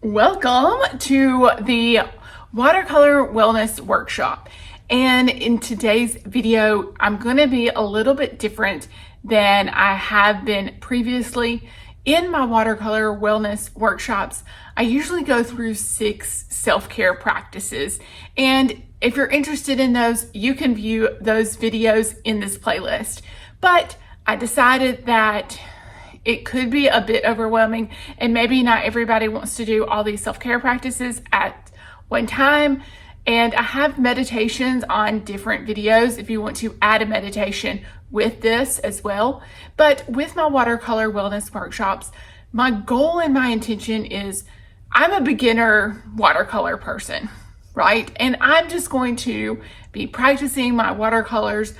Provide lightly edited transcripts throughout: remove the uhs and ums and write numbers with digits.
Welcome to the Watercolor Wellness Workshop. And in today's video, I'm going to be a little bit different than I have been previously. In my watercolor wellness workshops, I usually go through 6 self-care practices. And if you're interested in those, you can view those videos in this playlist. But I decided that it could be a bit overwhelming, and maybe not everybody wants to do all these self-care practices at one time. And I have meditations on different videos if you want to add a meditation with this as well. But with my watercolor wellness workshops, my goal and my intention is I'm a beginner watercolor person, right? And I'm just going to be practicing my watercolors.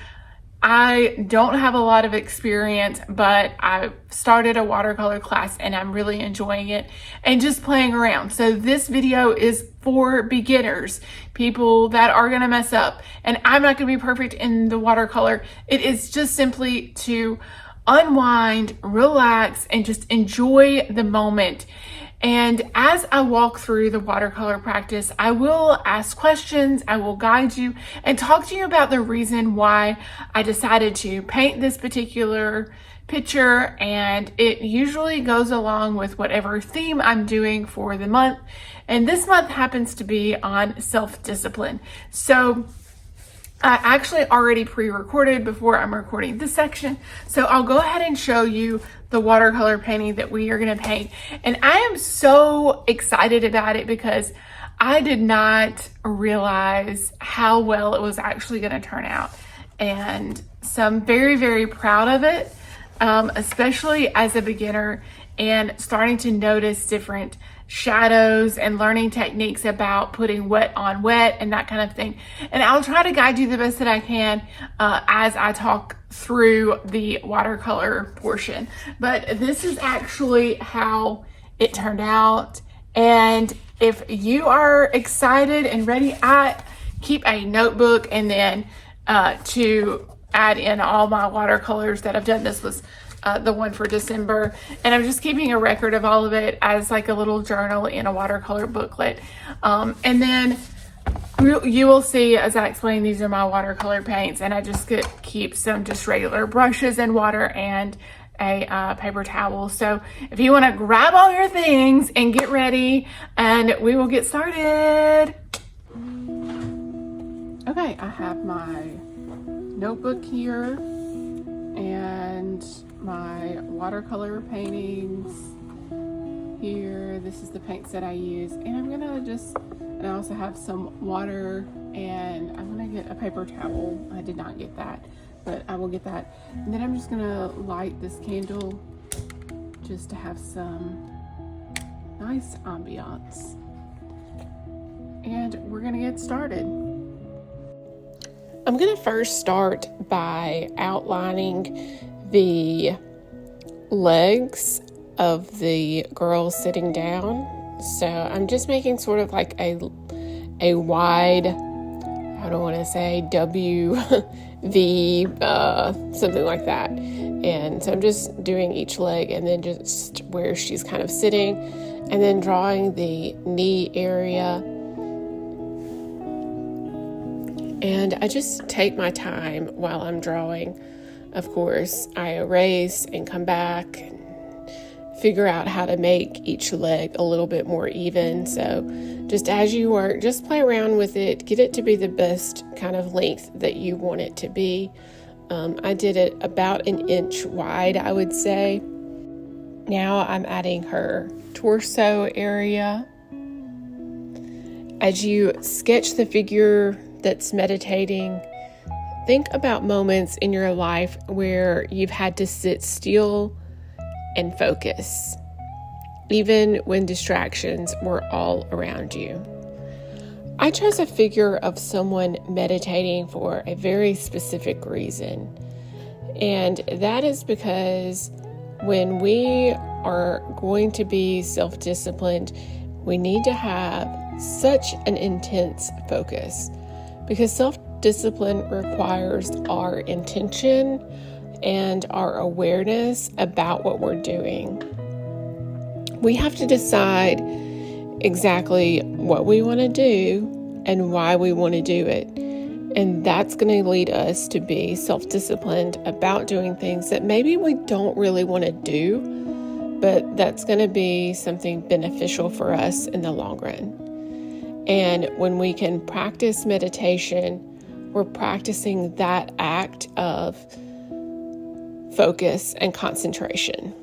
I don't have a lot of experience, but I started a watercolor class and I'm really enjoying it and just playing around. So this video is for beginners, people that are going to mess up, and I'm not going to be perfect in the watercolor. It is just simply to unwind, relax, and just enjoy the moment. And as I walk through the watercolor practice, I will ask questions, I will guide you, and talk to you about the reason why I decided to paint this particular picture. And it usually goes along with whatever theme I'm doing for the month. And this month happens to be on self-discipline. So I actually already pre-recorded before I'm recording this section. So I'll go ahead and show you the watercolor painting that we are going to paint. And I am so excited about it because I did not realize how well it was actually going to turn out. And so I'm very, very proud of it, especially as a beginner and starting to notice different shadows and learning techniques about putting wet on wet and that kind of thing. And I'll try to guide you the best that I can as I talk through the watercolor portion. But this is actually how it turned out. And if you are excited and ready, I keep a notebook and then to add in all my watercolors that I've done. This was the one for December, and I'm just keeping a record of all of it as like a little journal in a watercolor booklet. And then you will see as I explain, these are my watercolor paints, and I just keep some just regular brushes and water and a paper towel. So if you want to grab all your things and get ready, and we will get started. Okay, I have my notebook here and my watercolor paintings here. This is the paints that I use, and I'm gonna and I also have some water, and I'm gonna get a paper towel. I did not get that, but I will get that. And then I'm just gonna light this candle just to have some nice ambiance. And we're gonna get started. I'm gonna first start by outlining the legs of the girl sitting down. So I'm just making sort of like a wide, I don't want to say W, V, something like that. And so I'm just doing each leg and then just where she's kind of sitting, and then drawing the knee area. And I just take my time while I'm drawing. Of course, I erase and come back and figure out how to make each leg a little bit more even. So just as you work, just play around with it, get it to be the best kind of length that you want it to be. I did it about 1 inch wide, I would say. Now I'm adding her torso area. As you sketch the figure that's meditating, think about moments in your life where you've had to sit still and focus, even when distractions were all around you. I chose a figure of someone meditating for a very specific reason, and that is because when we are going to be self-disciplined, we need to have such an intense focus, because self-discipline requires our intention and our awareness about what we're doing. We have to decide exactly what we want to do and why we want to do it. And that's going to lead us to be self-disciplined about doing things that maybe we don't really want to do, but that's going to be something beneficial for us in the long run. And when we can practice meditation, we're practicing that act of focus and concentration.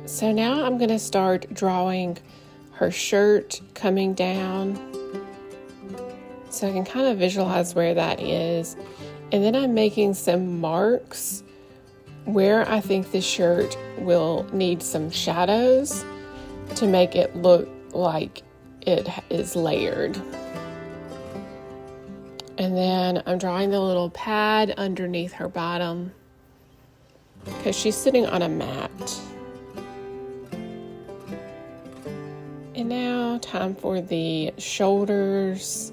So now I'm going to start drawing her shirt coming down so I can kind of visualize where that is. And then I'm making some marks where I think the shirt will need some shadows to make it look like it is layered. And then I'm drawing the little pad underneath her bottom because she's sitting on a mat. And now time for the shoulders.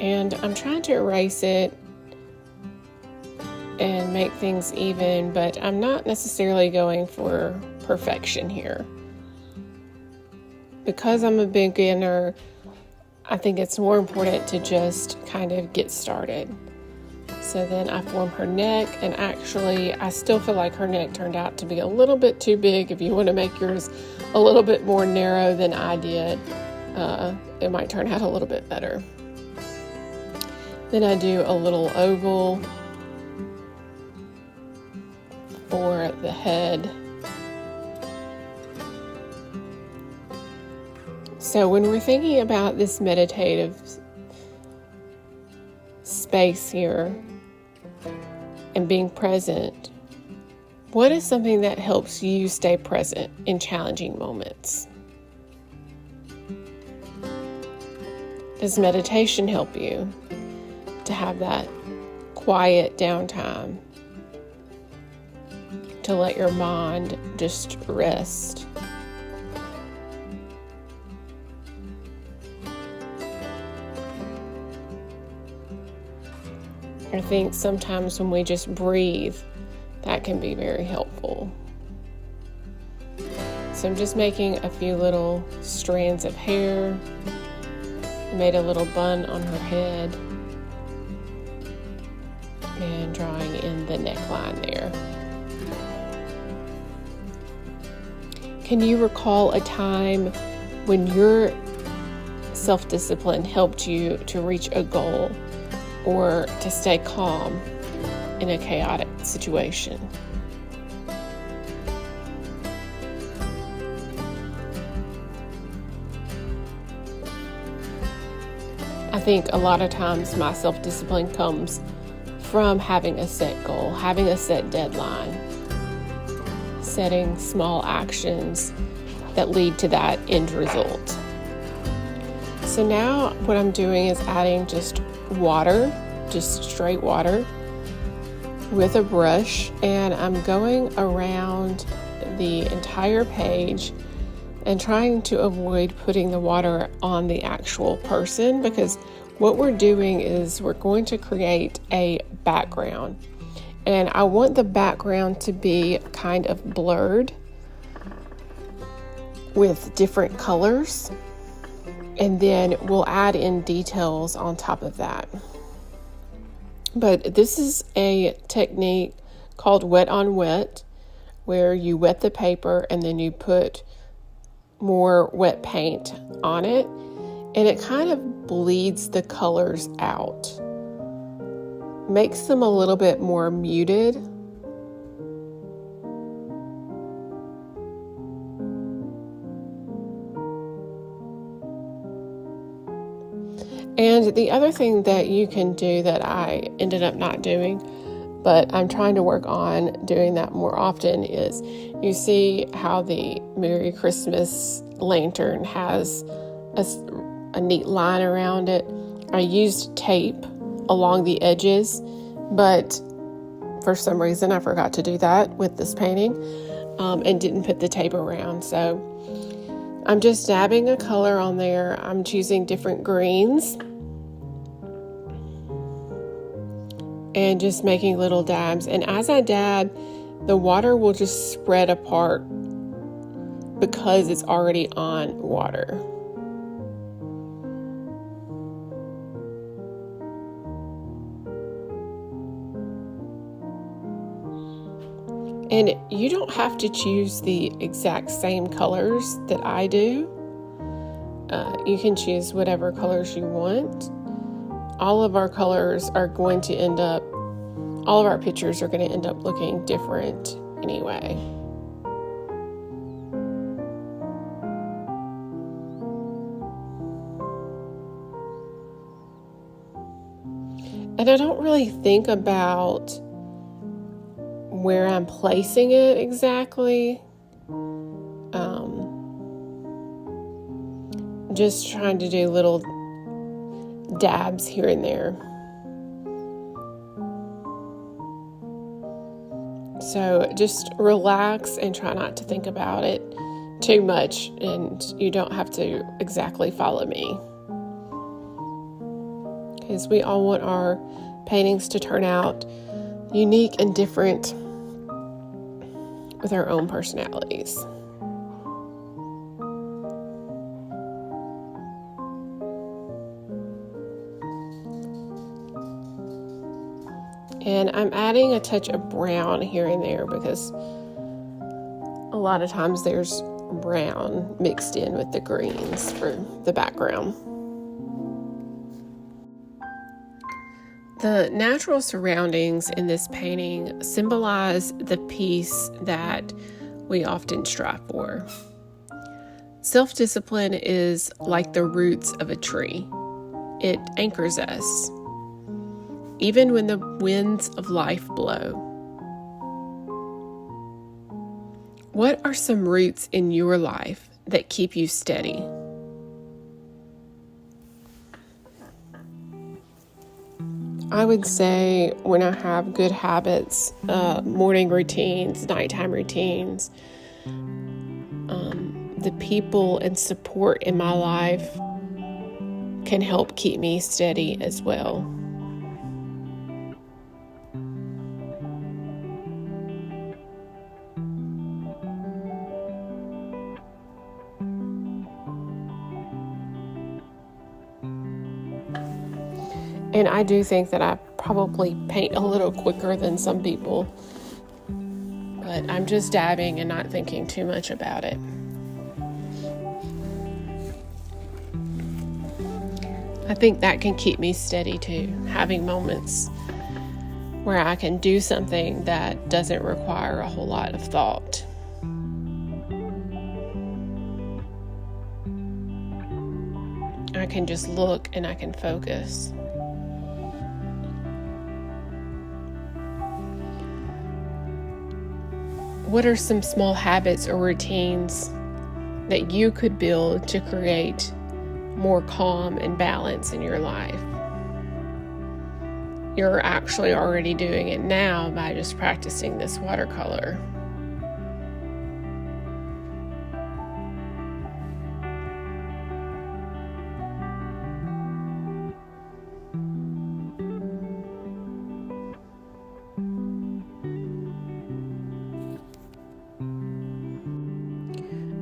And I'm trying to erase it and make things even, but I'm not necessarily going for perfection here. Because I'm a beginner, I think it's more important to just kind of get started. So then I form her neck, and actually I still feel like her neck turned out to be a little bit too big. If you want to make yours a little bit more narrow than I did, it might turn out a little bit better. Then I do a little oval for the head. So when we're thinking about this meditative space here and being present, what is something that helps you stay present in challenging moments? Does meditation help you to have that quiet downtime, to let your mind just rest? I think sometimes when we just breathe, that can be very helpful. So I'm just making a few little strands of hair. I made a little bun on her head and drawing in the neckline there. Can you recall a time when your self-discipline helped you to reach a goal or to stay calm in a chaotic situation? I think a lot of times my self-discipline comes from having a set goal, having a set deadline, setting small actions that lead to that end result. So now what I'm doing is adding just water, just straight water with a brush, and I'm going around the entire page and trying to avoid putting the water on the actual person, because what we're doing is we're going to create a background, and I want the background to be kind of blurred with different colors. And then we'll add in details on top of that. But this is a technique called wet on wet, where you wet the paper and then you put more wet paint on it. and it kind of bleeds the colors out, makes them a little bit more muted. And the other thing that you can do that I ended up not doing, but I'm trying to work on doing that more often, is you see how the Merry Christmas lantern has a neat line around it. I used tape along the edges, but for some reason I forgot to do that with this painting, and didn't put the tape around. So I'm just dabbing a color on there. I'm choosing different greens and just making little dabs. And as I dab, the water will just spread apart because it's already on water. And you don't have to choose the exact same colors that I do. You can choose whatever colors you want. All of our colors are going to end up, all of our pictures are going to end up looking different anyway. And I don't really think about where I'm placing it exactly. Just trying to do little dabs here and there. So just relax and try not to think about it too much, and you don't have to exactly follow me, because we all want our paintings to turn out unique and different with our own personalities. And I'm adding a touch of brown here and there because a lot of times there's brown mixed in with the greens for the background. The natural surroundings in this painting symbolize the peace that we often strive for. Self-discipline is like the roots of a tree. It anchors us, even when the winds of life blow. What are some roots in your life that keep you steady? I would say when I have good habits, morning routines, nighttime routines, the people and support in my life can help keep me steady as well. And I do think that I probably paint a little quicker than some people, but I'm just dabbing and not thinking too much about it. I think that can keep me steady too, having moments where I can do something that doesn't require a whole lot of thought. I can just look and I can focus. What are some small habits or routines that you could build to create more calm and balance in your life? You're actually already doing it now by just practicing this watercolor.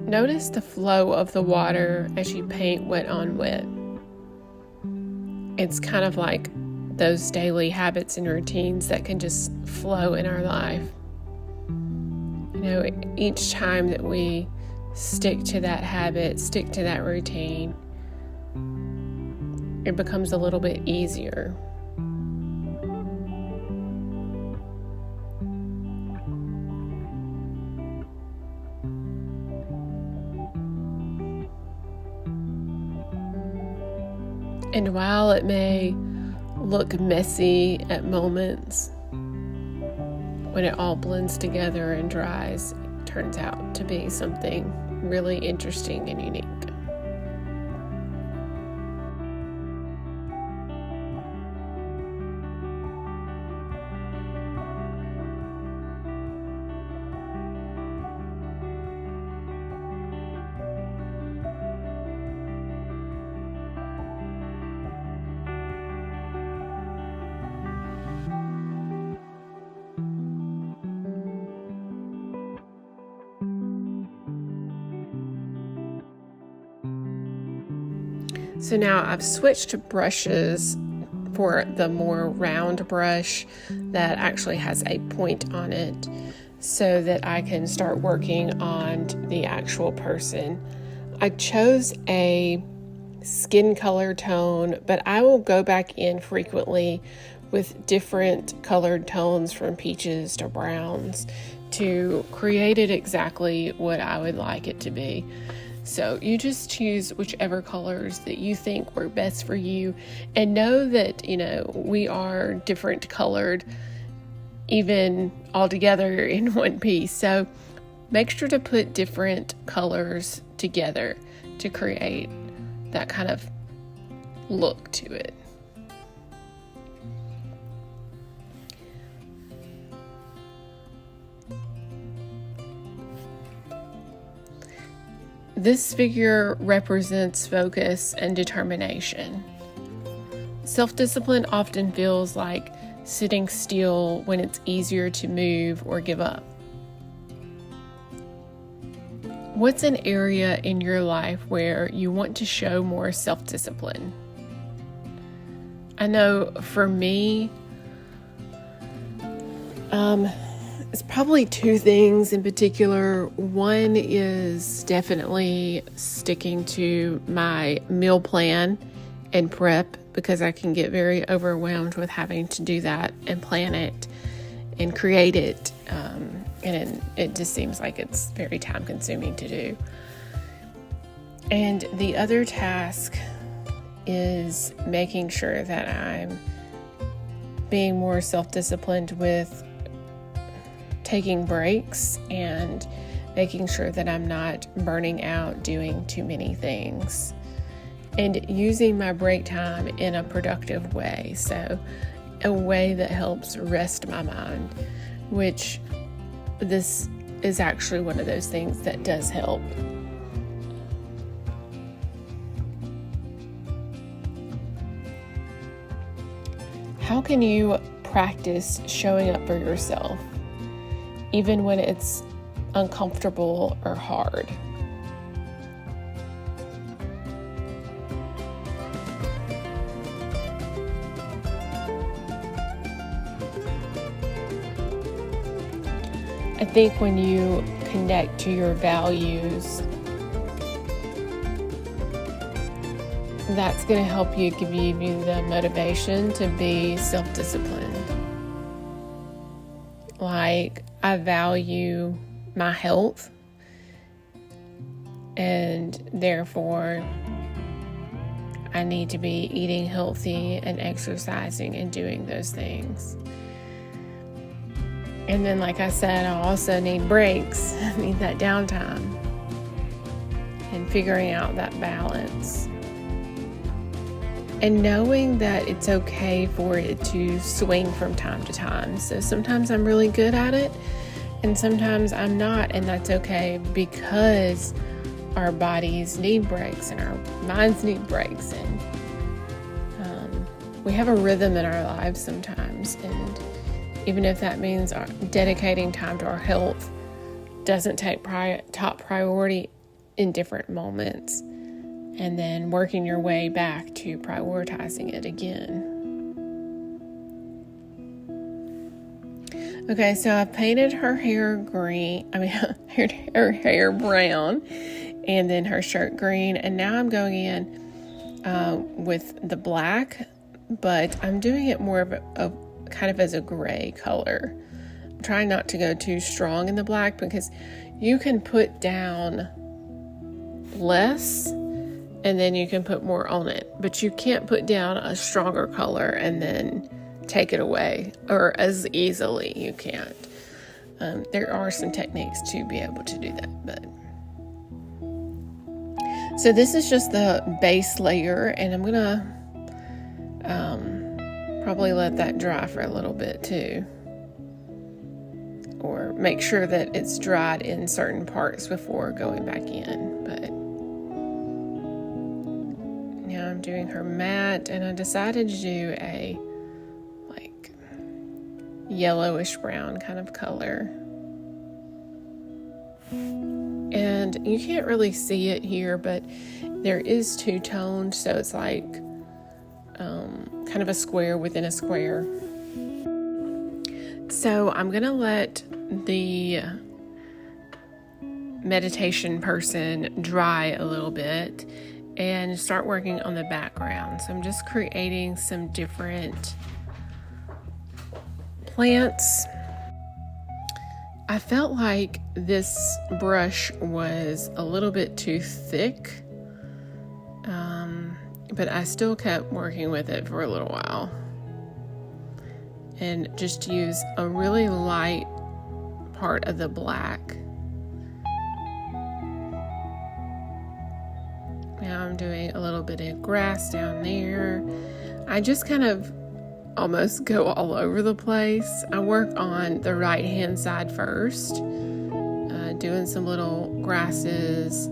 Notice the flow of the water as you paint wet on wet. It's kind of like those daily habits and routines that can just flow in our life. You know, each time that we stick to that habit, stick to that routine, it becomes a little bit easier. And while it may look messy at moments, when it all blends together and dries, it turns out to be something really interesting and unique. So now I've switched to brushes for the more round brush that actually has a point on it so that I can start working on the actual person. I chose a skin color tone, but I will go back in frequently with different colored tones from peaches to browns to create it exactly what I would like it to be. So you just choose whichever colors that you think work best for you, and know that, we are different colored even all together in one piece. So make sure to put different colors together to create that kind of look to it. This figure represents focus and determination. Self-discipline often feels like sitting still when it's easier to move or give up. What's an area in your life where you want to show more self-discipline? I know for me, it's probably two things in particular. One is definitely sticking to my meal plan and prep, because I can get very overwhelmed with having to do that and plan it and create it. And it just seems like it's very time consuming to do. And the other task is making sure that I'm being more self-disciplined with taking breaks and making sure that I'm not burning out doing too many things, and using my break time in a productive way. So a way that helps rest my mind, which this is actually one of those things that does help. How can you practice showing up for yourself, even when it's uncomfortable or hard? I think when you connect to your values, that's going to help you, give you the motivation to be self-disciplined. Like, I value my health, and therefore I need to be eating healthy and exercising and doing those things. And then, like I said, I also need breaks. I need that downtime, and figuring out that balance. And knowing that it's okay for it to swing from time to time. So sometimes I'm really good at it, and sometimes I'm not, and that's okay, because our bodies need breaks and our minds need breaks, and we have a rhythm in our lives sometimes, and even if that means dedicating time to our health doesn't take top priority in different moments, and then working your way back to prioritizing it again. Okay, so I painted her hair her hair brown, and then her shirt green, and now I'm going in with the black, but I'm doing it more of a kind of as a gray color. I'm trying not to go too strong in the black because you can put down less and then you can put more on it, but you can't put down a stronger color and then take it away, or as easily you can't. There are some techniques to be able to do that, but so this is just the base layer, and I'm gonna probably let that dry for a little bit too, or make sure that it's dried in certain parts before going back in. But now I'm doing her matte, and I decided to do a like yellowish brown kind of color. And you can't really see it here, but there is two-toned, so it's like kind of a square within a square. So I'm gonna let the meditation person dry a little bit and start working on the background. So I'm just creating some different plants. I felt like this brush was a little bit too thick, but I still kept working with it for a little while. And just use a really light part of the black. Now I'm doing a little bit of grass down there. I just kind of almost go all over the place. I work on the right hand side first, doing some little grasses.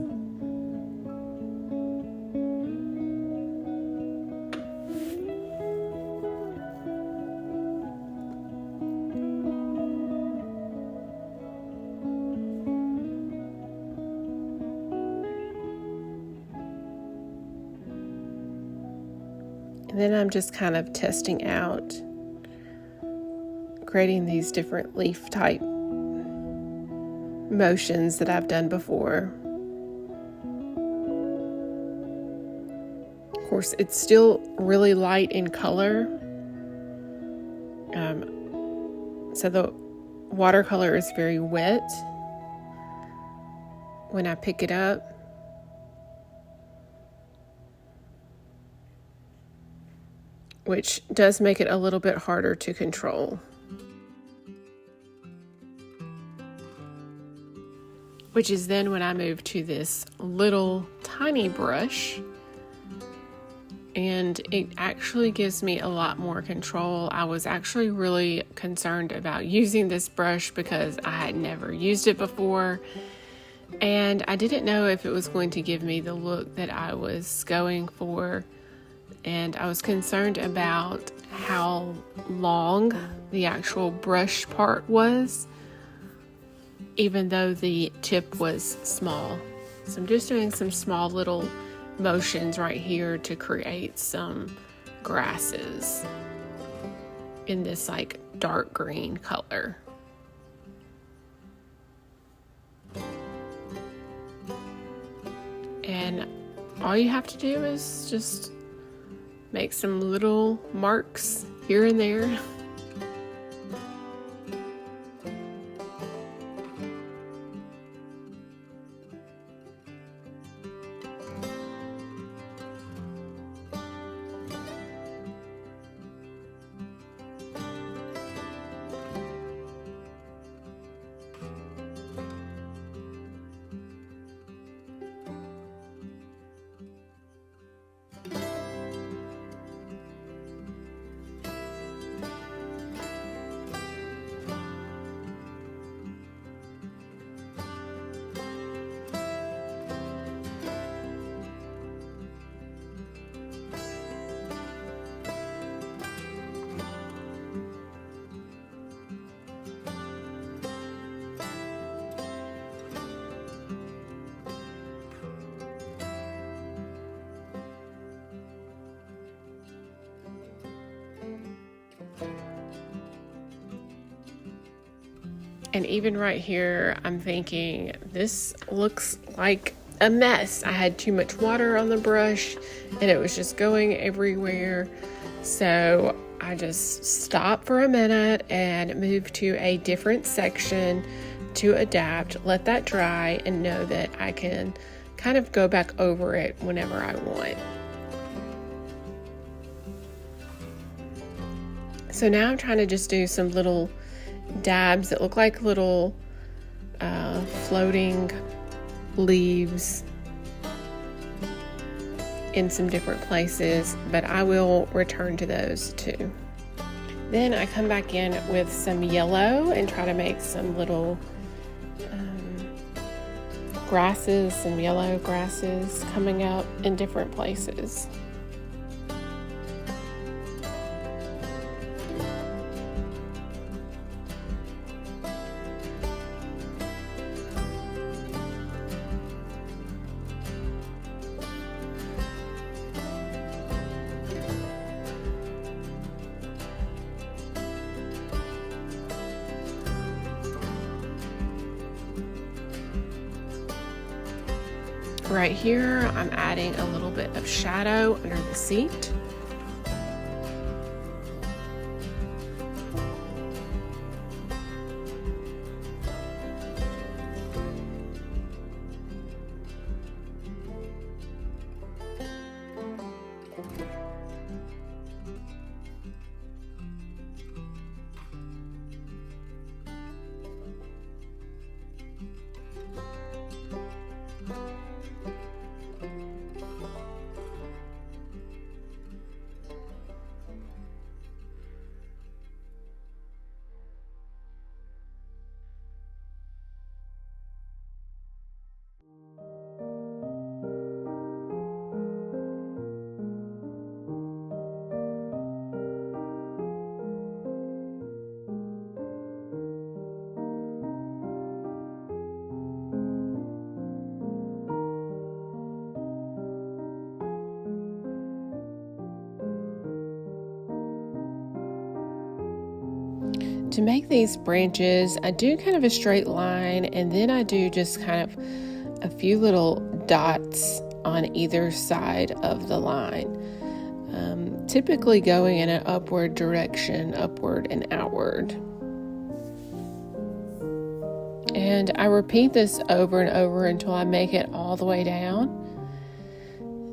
And then I'm just kind of testing out, creating these different leaf type motions that I've done before. Of course, it's still really light in color. So the watercolor is very wet when I pick it up. Which does make it a little bit harder to control. Which is then when I move to this little tiny brush, and it actually gives me a lot more control. I was actually really concerned about using this brush because I had never used it before, and I didn't know if it was going to give me the look that I was going for. And I was concerned about how long the actual brush part was, even though the tip was small. So I'm just doing some small little motions right here to create some grasses in this like dark green color. And all you have to do is just make some little marks here and there. And even right here, I'm thinking this looks like a mess. I had too much water on the brush and it was just going everywhere. So I just stopped for a minute and moved to a different section to adapt, let that dry, and know that I can kind of go back over it whenever I want. So now I'm trying to just do some little dabs that look like little floating leaves in some different places, but I will return to those too. Then I come back in with some yellow and try to make some little grasses, some yellow grasses coming up in different places. Right here, I'm adding a little bit of shadow under the seat. To make these branches, I do kind of a straight line, and then I do just kind of a few little dots on either side of the line, typically going in an upward direction, upward and outward. And I repeat this over and over until I make it all the way down.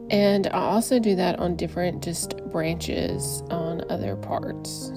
And I also do that on different just branches on other parts.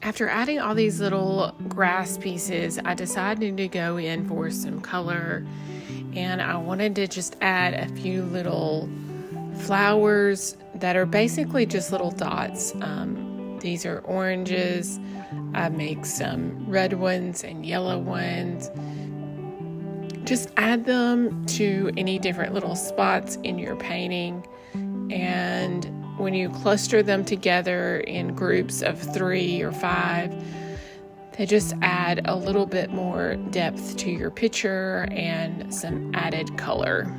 After adding all these little grass pieces, I decided to go in for some color, and I wanted to just add a few little flowers that are basically just little dots. These are oranges. I make some red ones and yellow ones. Just add them to any different little spots in your painting, and when you cluster them together in groups of 3 or 5, they just add a little bit more depth to your picture and some added color.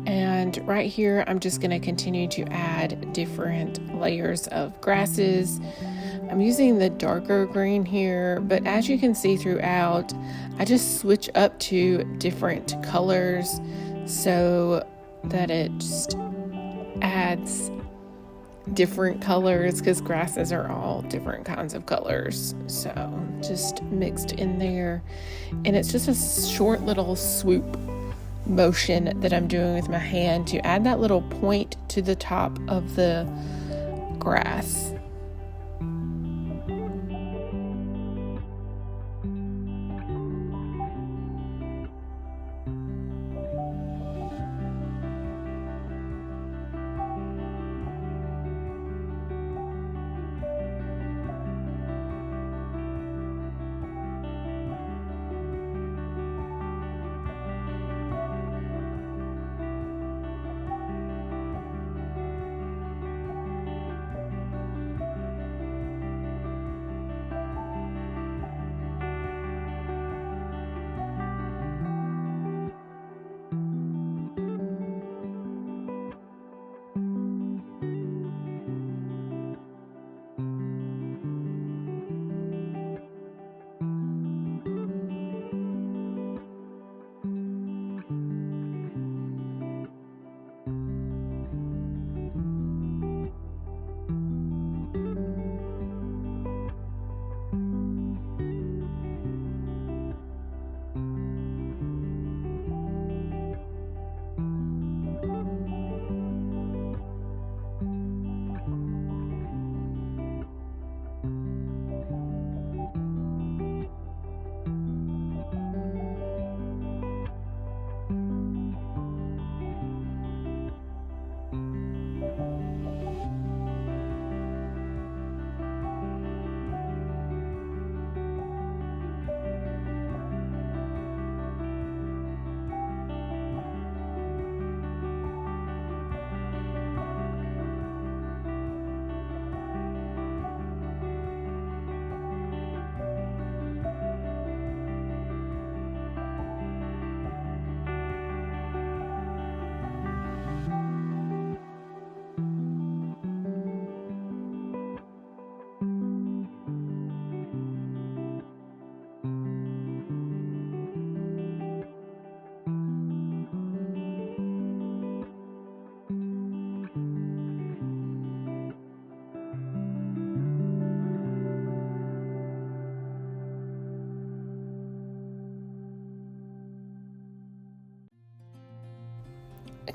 And right here, I'm just going to continue to add different layers of grasses. I'm using the darker green here, but as you can see throughout, I just switch up to different colors so that it just adds different colors, because grasses are all different kinds of colors. So just mixed in there, and it's just a short little swoop motion that I'm doing with my hand to add that little point to the top of the grass.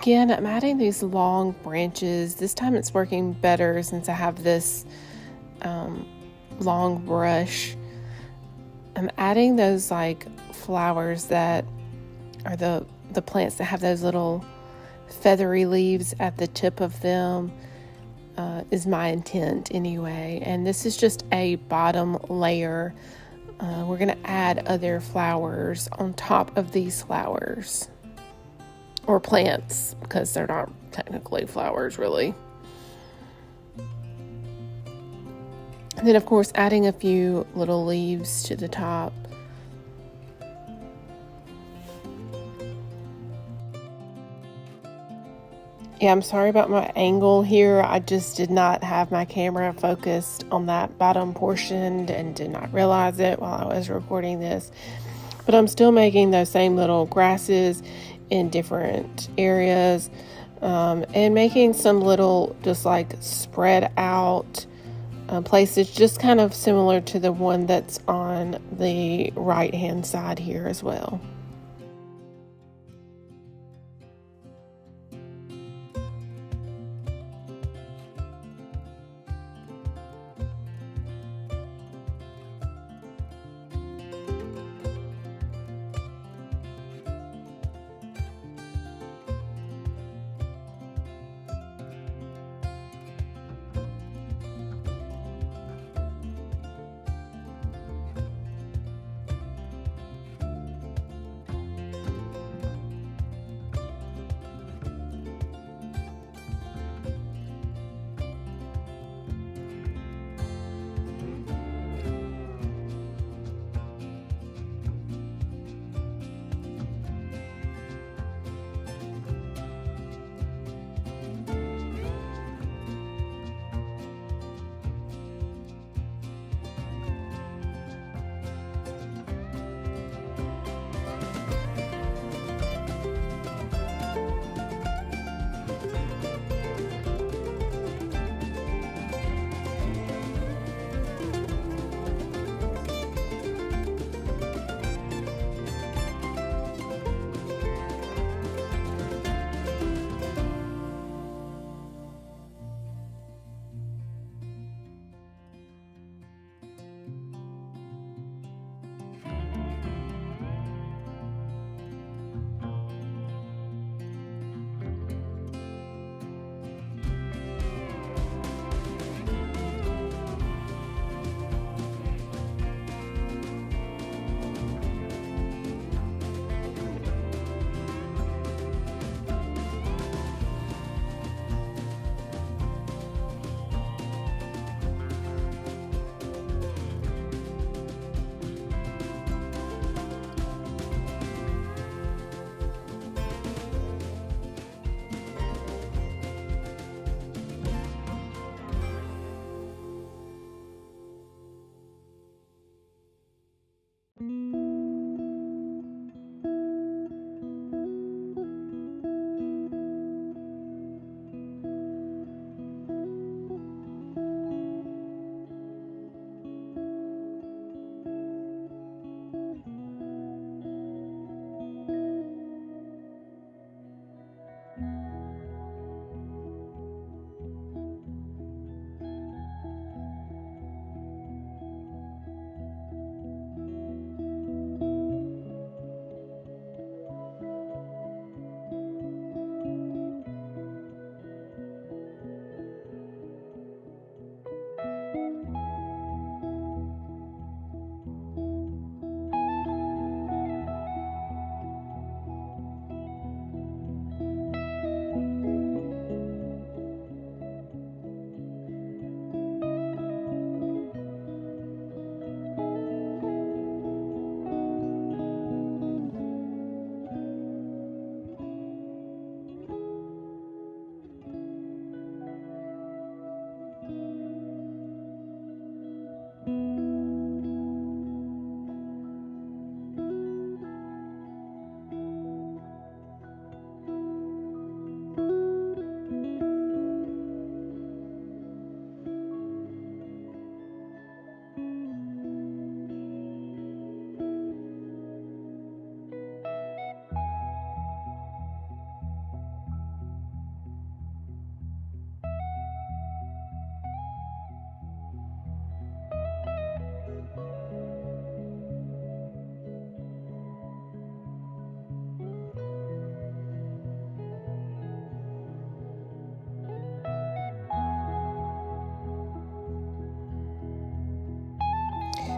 Again, I'm adding these long branches. This time it's working better since I have this long brush. I'm adding those like flowers that are the plants that have those little feathery leaves at the tip of them, is my intent anyway. And this is just a bottom layer. We're going to add other flowers on top of these flowers, or plants, because they're not technically flowers really. And then of course adding a few little leaves to the top. Yeah, I'm sorry about my angle here. I just did not have my camera focused on that bottom portion and did not realize it while I was recording this. But I'm still making those same little grasses in different areas, and making some little just like spread out places, just kind of similar to the one that's on the right hand side here as well.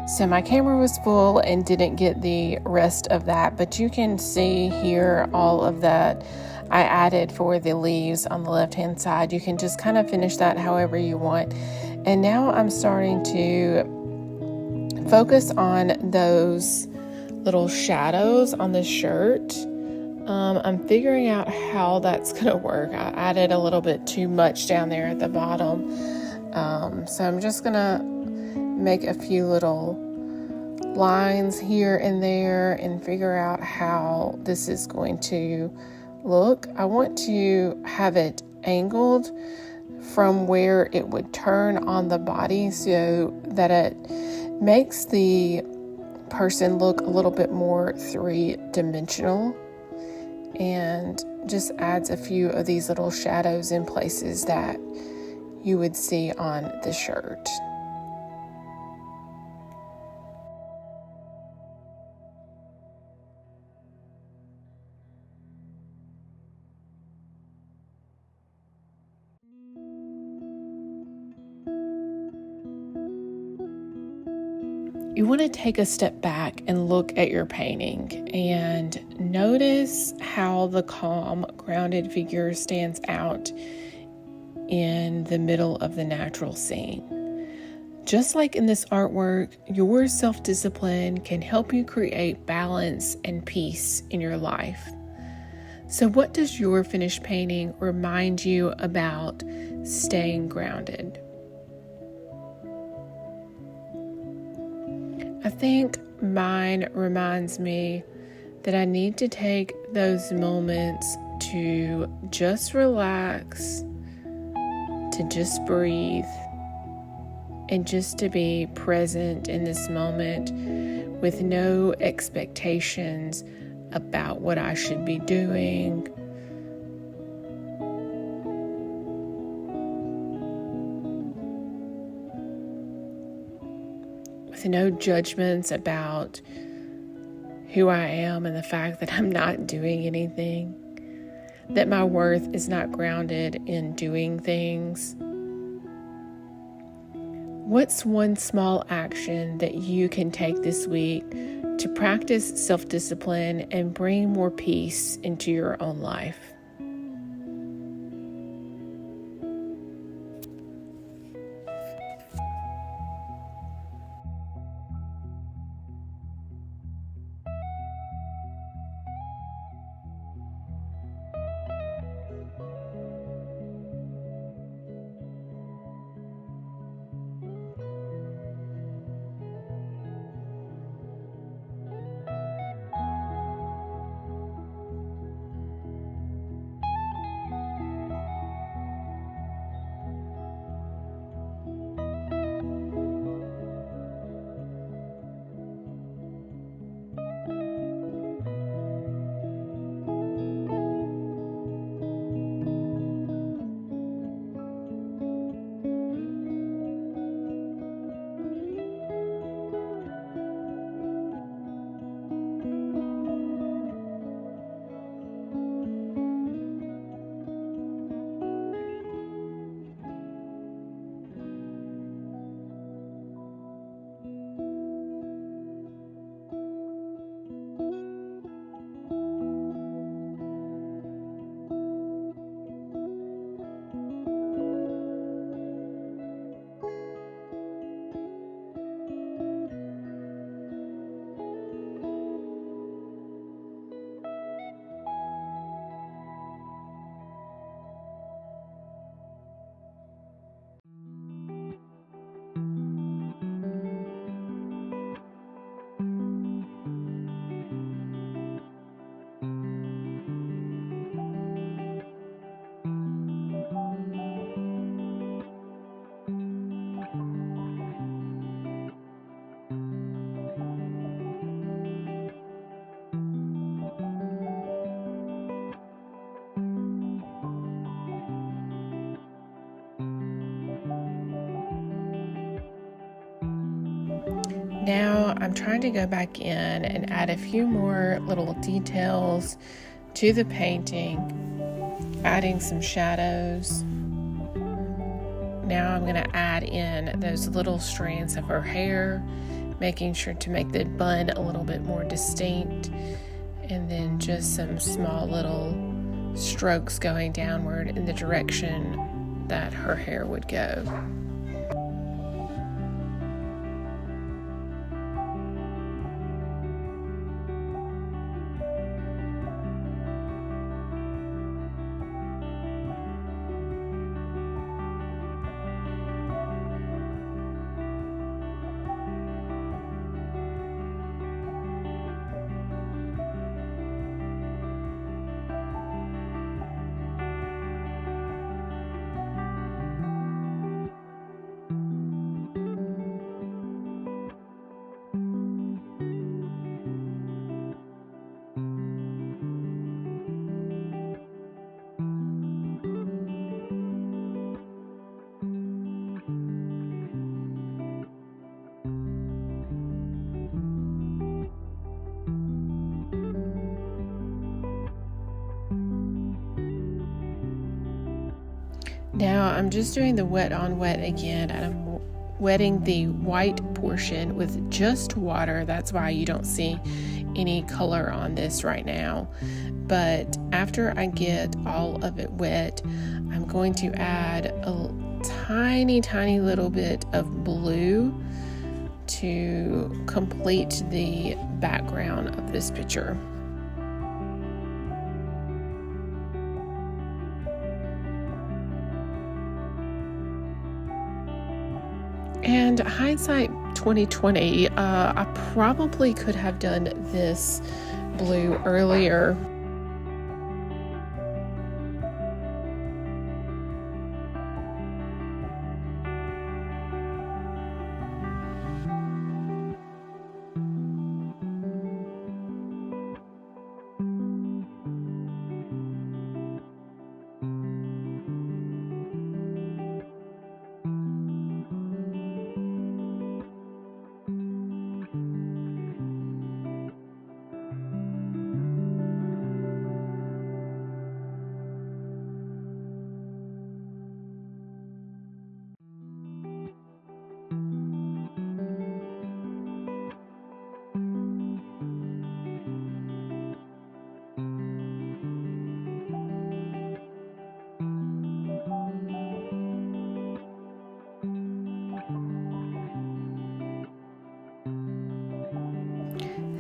So my camera was full and didn't get the rest of that, but you can see here all of that I added for the leaves on the left-hand side. You can just kind of finish that however you want. And now I'm starting to focus on those little shadows on the shirt. I'm figuring out how that's going to work. I added a little bit too much down there at the bottom. So I'm just going to make a few little lines here and there and figure out how this is going to look. I want to have it angled from where it would turn on the body so that it makes the person look a little bit more three-dimensional, and just adds a few of these little shadows in places that you would see on the shirt. You want to take a step back and look at your painting and notice how the calm, grounded figure stands out in the middle of the natural scene. Just like in this artwork, your self-discipline can help you create balance and peace in your life. So what does your finished painting remind you about staying grounded? I think mine reminds me that I need to take those moments to just relax, to just breathe, and just to be present in this moment with no expectations about what I should be doing. With no judgments about who I am and the fact that I'm not doing anything, that my worth is not grounded in doing things. What's one small action that you can take this week to practice self-discipline and bring more peace into your own life? Now I'm trying to go back in and add a few more little details to the painting, adding some shadows. Now I'm going to add in those little strands of her hair making sure to make the bun a little bit more distinct, and then just some small little strokes going downward in the direction that her hair would go. Now I'm just doing the wet on wet again, and I'm wetting the white portion with just water. That's why you don't see any color on this right now. But after I get all of it wet, I'm going to add a tiny little bit of blue to complete the background of this picture. And hindsight 2020, I probably could have done this blue earlier.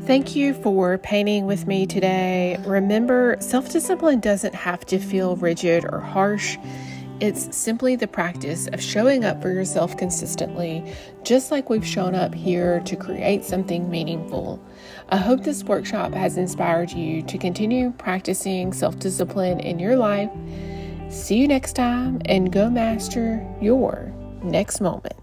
Thank you for painting with me today. Remember, self-discipline doesn't have to feel rigid or harsh. It's simply the practice of showing up for yourself consistently, just like we've shown up here to create something meaningful. I hope this workshop has inspired you to continue practicing self-discipline in your life. See you next time, and go master your next moment.